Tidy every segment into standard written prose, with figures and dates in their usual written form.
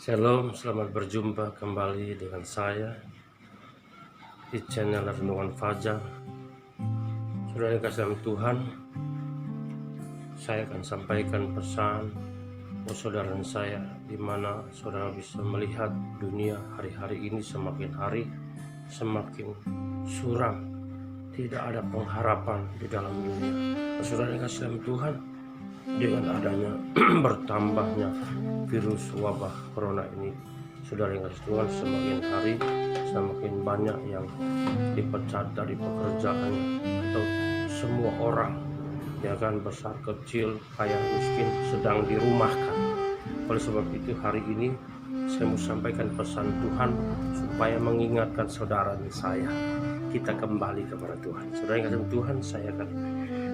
Shalom, selamat berjumpa kembali dengan saya di channel Renungan Fajar. Saudara yang kasih dalam Tuhan, saya akan sampaikan pesan buat saudara dan saya, di mana saudara bisa melihat dunia hari-hari ini semakin hari semakin suram, tidak ada pengharapan di dalam dunia. Saudara yang kasih dalam Tuhan, dengan adanya bertambahnya virus wabah corona ini, saudara yang kasih Tuhan, semakin hari semakin banyak yang dipecat dari pekerjaannya, atau semua orang, ya kan, besar kecil, kaya miskin, sedang dirumahkan. Oleh sebab itu hari ini saya mau sampaikan pesan Tuhan supaya mengingatkan saudara dan saya, kita kembali kepada Tuhan. Saudara yang kasih Tuhan, saya akan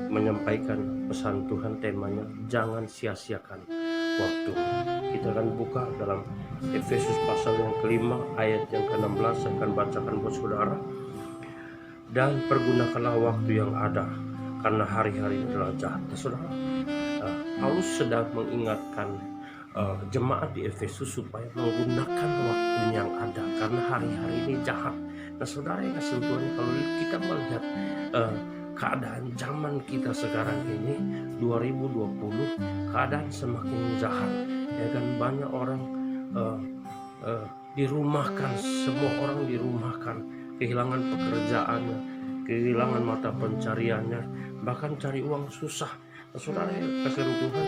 menyampaikan pesan Tuhan, temanya jangan sia-siakan waktu. Kita akan buka dalam Efesus pasal yang kelima ayat yang ke-16. Saya akan bacakan buat saudara. Dan pergunakanlah waktu yang ada, karena hari-hari adalah jahat. Saudara, Paulus sedang mengingatkan jemaat di Efesus supaya menggunakan waktu yang ada, karena hari-hari ini jahat. Nah saudara yang kasih Tuhan, kalau kita melihat keadaan zaman kita sekarang ini 2020, keadaan semakin jahat, ya kan. Banyak orang dirumahkan, semua orang dirumahkan, kehilangan pekerjaannya, kehilangan mata pencariannya, bahkan cari uang susah. Nah, saudara yang kasih Tuhan,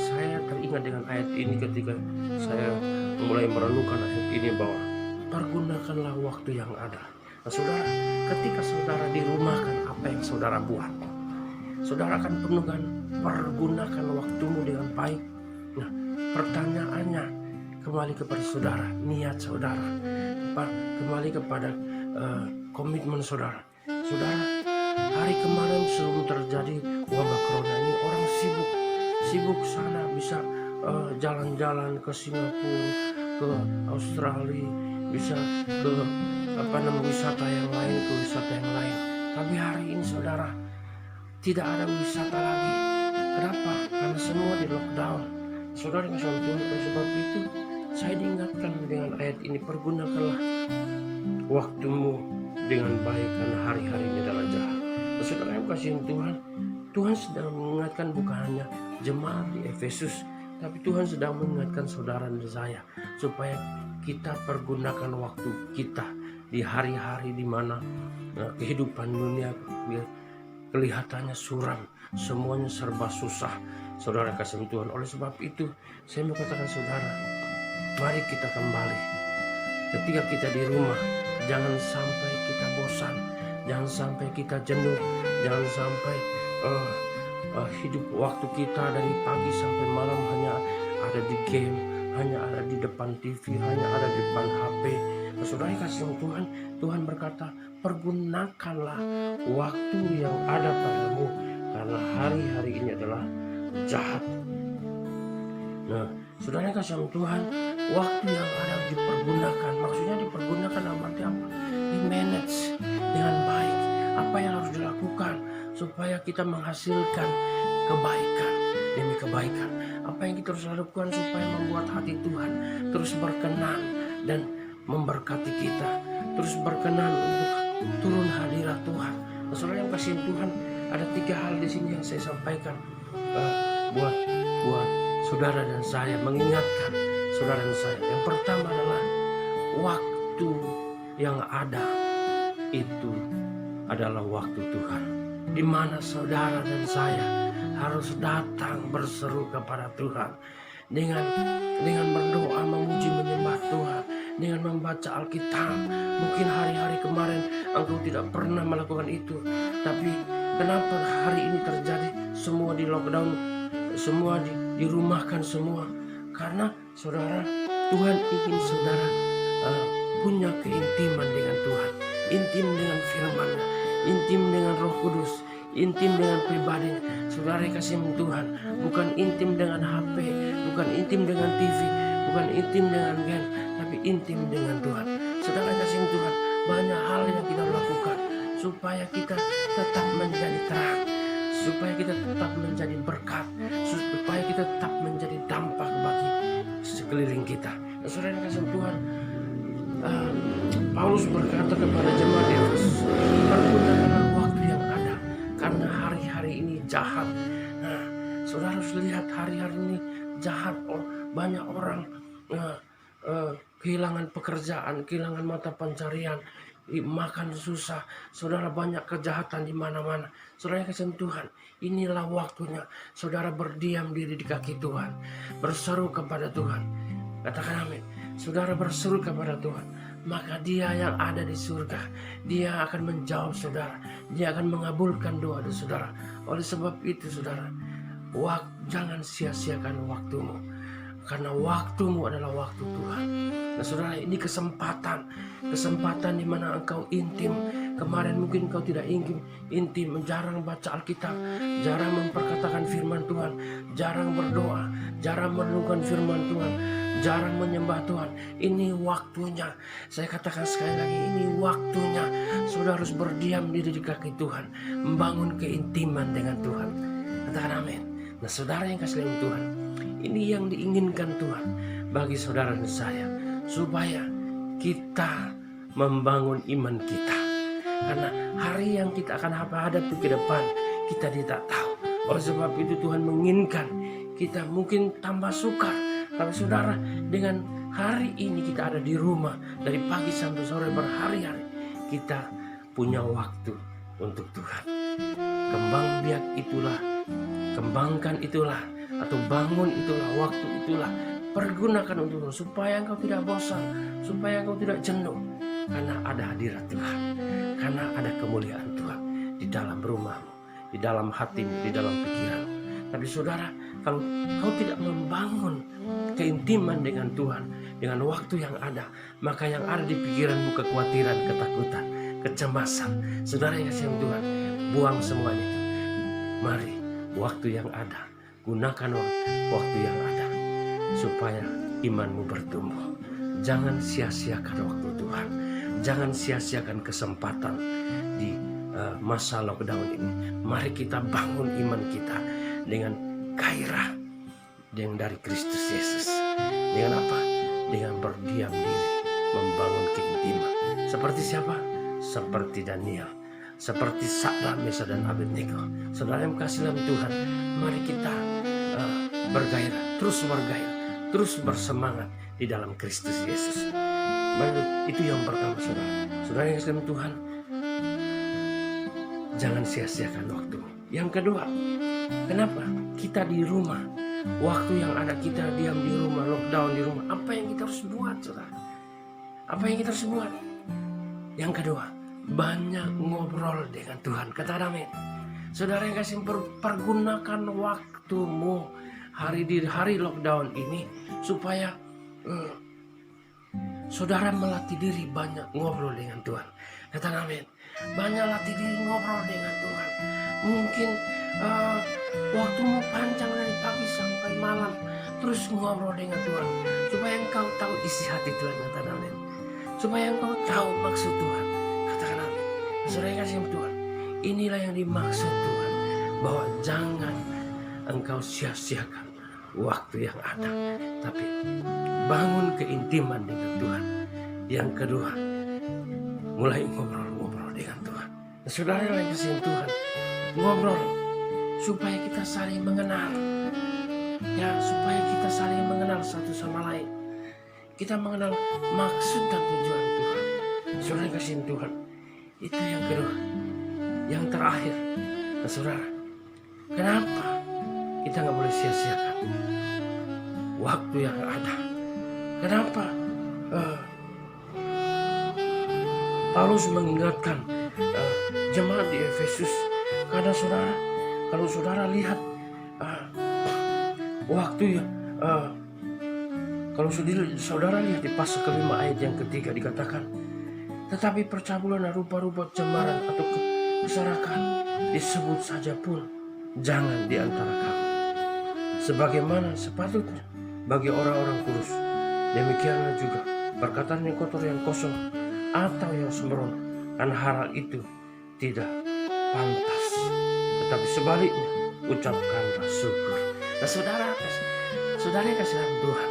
saya teringat dengan ayat ini ketika saya mulai merenungkan ayat ini, bahwa pergunakanlah waktu yang ada. Nah, saudara, ketika saudara dirumahkan, apa yang saudara buat? Saudara akan pergunakan waktumu dengan baik. Nah, pertanyaannya kembali kepada saudara, niat saudara, kembali kepada komitmen saudara. Saudara, hari kemarin sebelum terjadi wabah corona ini, orang sibuk sana, bisa jalan-jalan ke Singapura, ke Australia, bisa ke wisata yang lain. Tapi hari ini saudara, tidak ada wisata lagi. Kenapa? Karena semua di lockdown. Saudara yang kasih Tuhan, oleh sebab itu saya diingatkan dengan ayat ini, pergunakanlah waktumu dengan baik, karena hari-hari ini adalah jahat. Saudara yang kasih Tuhan, Tuhan sedang mengingatkan bukan hanya jemaat di Efesus, tapi Tuhan sedang mengingatkan saudara dan saya, supaya kita pergunakan waktu kita di hari-hari di mana kehidupan dunia kelihatannya suram, semuanya serba susah. Saudara kasih Tuhan, oleh sebab itu saya mau katakan saudara, mari kita kembali. Ketika kita di rumah, jangan sampai kita bosan, jangan sampai kita jenuh, jangan sampai hidup waktu kita dari pagi sampai malam hanya ada di game, hanya ada di depan TV, hanya ada di depan HP. Saudara kasih Tuhan, Tuhan berkata, pergunakanlah waktu yang ada padamu, karena hari-hari ini adalah jahat. Nah, saudara kasih Tuhan, waktu yang ada dipergunakan, maksudnya dipergunakan dalam arti apa? Di-manage dengan baik. Apa yang harus dilakukan supaya kita menghasilkan kebaikan demi kebaikan? Apa yang kita harus lakukan supaya membuat hati Tuhan terus berkenan dan memberkati kita, terus berkenan untuk turun hadirat Tuhan? Nah, saudara yang kasih Tuhan, ada 3 hal di sini yang saya sampaikan buat saudara dan saya, mengingatkan saudara dan saya. Yang pertama adalah waktu yang ada itu adalah waktu Tuhan, di mana saudara dan saya harus datang berseru kepada Tuhan dengan berdoa, memuji, menyembah Tuhan, dengan membaca Alkitab. Mungkin hari-hari kemarin engkau tidak pernah melakukan itu, tapi kenapa hari ini terjadi? Semua di lockdown, semua dirumahkan semua. Karena saudara, Tuhan ingin saudara punya keintiman dengan Tuhan, intim dengan firman-Nya, intim dengan Roh Kudus, intim dengan pribadi. Saudara kasih Tuhan, bukan intim dengan HP, bukan intim dengan TV, bukan intim dengan game, tapi intim dengan Tuhan. Saudara kasih Tuhan, banyak hal yang kita lakukan supaya kita tetap menjadi terang, supaya kita tetap menjadi berkat, supaya kita tetap menjadi dampak bagi sekeliling kita. Saudara yang kasih Tuhan, uh, Paulus berkata kepada jemaat di Efesus, pergunakanlah waktu yang ada, karena hari-hari ini jahat. Nah, saudara harus lihat hari-hari ini jahat. Banyak orang kehilangan pekerjaan, kehilangan mata pencarian, makan susah. Saudara, banyak kejahatan di mana-mana. Saudara yang kasih Tuhan, inilah waktunya saudara berdiam diri di kaki Tuhan, berseru kepada Tuhan. Katakan amin. Saudara berseru kepada Tuhan, maka Dia yang ada di surga, Dia akan menjawab saudara, Dia akan mengabulkan doa saudara. Oleh sebab itu saudara, jangan sia-siakan waktumu, karena waktumu adalah waktu Tuhan. Nah saudara, ini kesempatan di mana engkau intim. Kemarin mungkin engkau tidak intim, jarang baca Alkitab, jarang memperkatakan firman Tuhan, jarang berdoa, jarang merenungkan firman Tuhan, jarang menyembah Tuhan. Ini waktunya, saya katakan sekali lagi, ini waktunya saudara harus berdiam diri di kaki Tuhan, membangun keintiman dengan Tuhan. Katakan amin. Nah saudara yang kasih Tuhan, ini yang diinginkan Tuhan bagi saudara dan saya, supaya kita membangun iman kita. Karena hari yang kita akan hadapi ke depan, kita tidak tahu. Oleh sebab itu Tuhan menginginkan kita mungkin tambah sukar. Tapi saudara, dengan hari ini kita ada di rumah, dari pagi sampai sore berhari-hari, kita punya waktu untuk Tuhan. Kembangkan itulah, atau bangun itulah, waktu itulah, pergunakan untuk Tuhan, supaya engkau tidak bosan, supaya engkau tidak jenuh, karena ada hadirat Tuhan, karena ada kemuliaan Tuhan di dalam rumahmu, di dalam hatimu, di dalam pikiranmu. Tapi saudara, kalau kau tidak membangun keintiman dengan Tuhan, dengan waktu yang ada, maka yang ada di pikiranmu kekhawatiran, ketakutan, kecemasan. Saudara yang kasih Tuhan, buang semuanya itu. Mari, waktu yang ada, gunakan waktu yang ada, supaya imanmu bertumbuh. Jangan sia-siakan waktu Tuhan. Jangan sia-siakan kesempatan di masa lockdown ini. Mari kita bangun iman kita dengan gairah yang dari Kristus Yesus. Dengan apa? Dengan berdiam diri, membangun keintiman. Seperti siapa? Seperti Daniel, seperti Sadrak, Mesak, dan Abednego. Saudara yang kasih dalam Tuhan, mari kita bergairah, terus bersemangat di dalam Kristus Yesus. Itu yang pertama saudara. Saudara yang kasih dalam Tuhan, jangan sia-siakan waktu. Yang kedua, kenapa? Kita di rumah, waktu yang ada kita diam di rumah, lockdown di rumah. Apa yang kita harus buat saudara? Apa yang kita harus buat? Yang kedua, banyak ngobrol dengan Tuhan. Kata amin. Saudara yang kasih, pergunakan waktumu di hari lockdown ini, supaya saudara melatih diri banyak ngobrol dengan Tuhan. Kata amin. Banyak latih diri ngobrol dengan Tuhan. Mungkin waktumu panjang dari pagi sampai malam, terus ngobrol dengan Tuhan, supaya engkau tahu isi hati Tuhan. Kata amin. Supaya engkau tahu maksud Tuhan. Katakan amin. Saudara yang kasih Tuhan, inilah yang dimaksud Tuhan, bahwa jangan engkau sia-siakan waktu yang ada, tapi bangun keintiman dengan Tuhan. Yang kedua, mulai ngobrol dengan Tuhan. Nah, saudara yang kasih Tuhan, ngobrol supaya kita saling mengenal, ya, supaya kita saling mengenal satu sama lain. Kita mengenal maksud dan tujuan Tuhan. Saudara yang kasih Tuhan, itu yang kedua. Yang terakhir, nah, saudara, kenapa kita nggak boleh sia-siakan waktu yang ada? Kenapa Paulus mengingatkan jemaat di Efesus? Karena saudara, kalau saudara lihat waktu kalau saudara lihat di pasal ke-5 ayat yang ketiga, dikatakan, tetapi percabulan dan rupa-rupa cemaran atau kesarakan disebut saja pun jangan di antara kamu, sebagaimana sepatutnya bagi orang-orang kudus. Demikianlah juga perkataan yang kotor, yang kosong, atau yang sembrono, karena hal itu tidak pantas. Tetapi sebaliknya, ucapkanlah syukur. Nah saudara kasih dalam Tuhan,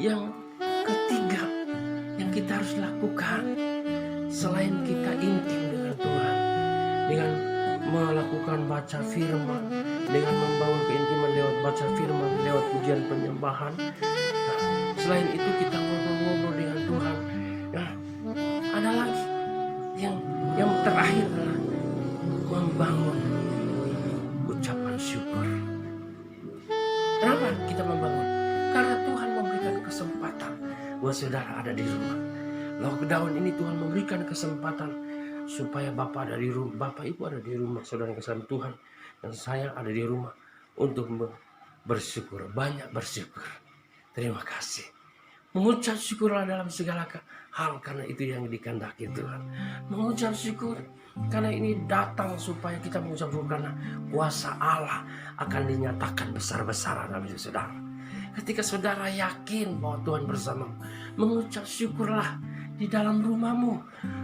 yang ketiga yang kita harus lakukan selain kita intim dengan Tuhan, dengan melakukan baca firman, dengan membangun keintiman lewat baca firman, lewat pujian penyembahan. Selain itu kita ngobrol-ngobrol dengan Tuhan. Nah, ada lagi yang terakhir adalah membangun ucapan syukur. Kenapa kita membangun? Karena Tuhan memberikan kesempatan buat saudara ada di rumah. Lockdown ini Tuhan memberikan kesempatan supaya Bapak Ibu ada di rumah, saudara yang kasih Tuhan, dan saya ada di rumah untuk bersyukur, banyak bersyukur. Terima kasih. Mengucap syukurlah dalam segala hal, karena itu yang dikehendaki Tuhan. Mengucap syukur karena ini datang supaya kita mengucap syukur, karena kuasa Allah akan dinyatakan besar-besaran dalam hidup saudara. Ketika saudara yakin bahwa Tuhan bersama, mengucap syukurlah di dalam rumahmu.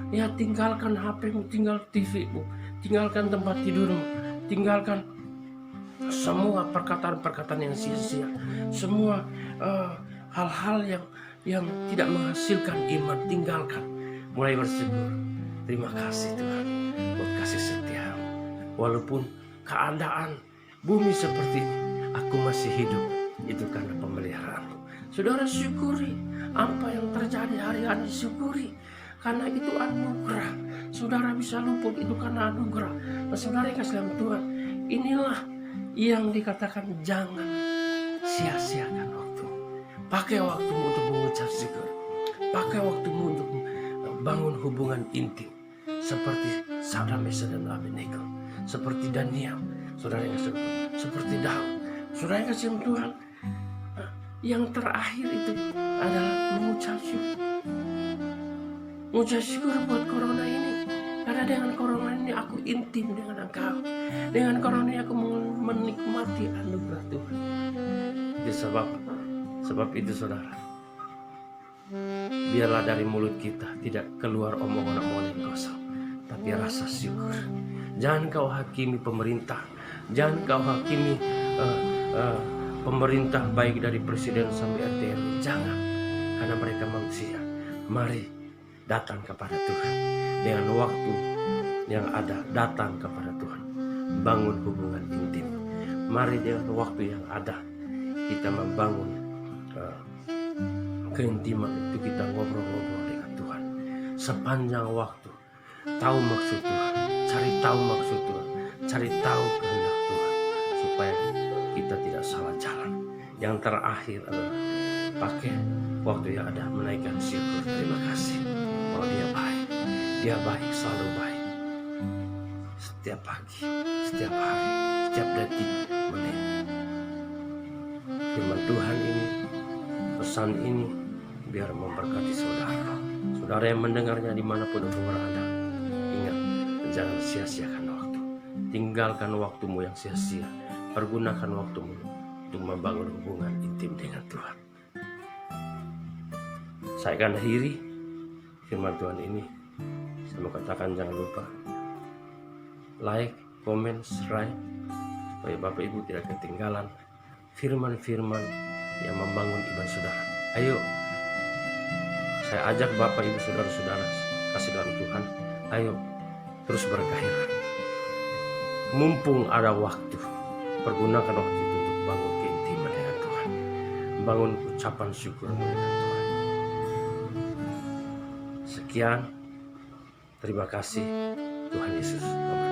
Ya, tinggalkan HP-mu, tinggal TV-mu, tinggalkan tempat tidurmu, tinggalkan semua perkataan-perkataan yang sia-sia, semua hal-hal yang tidak menghasilkan iman, tinggalkan. Mulai bersyukur. Terima kasih Tuhan buat kasih setia-Mu. Walaupun keadaan bumi seperti ini, aku masih hidup. Itu karena pemeliharaan-Mu. Saudara syukuri apa yang terjadi hari-hari, syukuri. Karena itu anugerah. Saudara bisa luput itu karena anugerah. Nah, saudara yang kasih dalam Tuhan, inilah yang dikatakan jangan sia-siakan waktu. Pakai waktumu untuk mengucap syukur. Pakai waktumu untuk bangun hubungan intim. Seperti Sadrak, Mesak dan Abednego. Seperti Daniel. Saudara yang kasih Tuhan. Seperti Daud. Saudara yang kasih Tuhan. Yang terakhir itu adalah mengucap syukur. Mengucap syukur buat corona ini. Karena dengan corona ini aku intim dengan Engkau. Dengan corona ini aku menikmati anugerah Tuhan. Itu sebab itu saudara, biarlah dari mulut kita tidak keluar omongan-omongan yang kosong, tapi rasa syukur. Jangan kau hakimi pemerintah. Jangan kau hakimi pemerintah, baik dari presiden sampai RT RW. Jangan, karena mereka manusia. Mari datang kepada Tuhan dengan waktu yang ada, datang kepada Tuhan, bangun hubungan intim. Mari dengan waktu yang ada kita membangun keintiman itu, kita ngobrol-ngobrol dengan Tuhan sepanjang waktu. Tahu maksud Tuhan, cari tahu maksud Tuhan, cari tahu kehendak Tuhan, supaya kita tidak salah jalan. Yang terakhir adalah pakai waktu yang ada menaikkan syukur. Terima kasih bahwa Dia baik, selalu baik. Setiap pagi, setiap hari, setiap detik, menit. Firman Tuhan ini, pesan ini biar memberkati saudara. Saudara yang mendengarnya dimanapun engkau berada, ingat, jangan sia-siakan waktu. Tinggalkan waktumu yang sia-sia. Pergunakan waktumu untuk membangun hubungan intim dengan Tuhan. Saya akan akhiri firman Tuhan ini. Saya mau katakan, jangan lupa like, comment, subscribe, supaya Bapak Ibu tidak ketinggalan firman-firman yang membangun iman saudara. Ayo, saya ajak Bapak Ibu saudara-saudara kasih dalam Tuhan, ayo terus bergairah. Mumpung ada waktu, pergunakan waktu itu untuk bangun keintiman dengan Tuhan, bangun ucapan syukur dengan Tuhan. Sekian, terima kasih. Tuhan Yesus memberkati.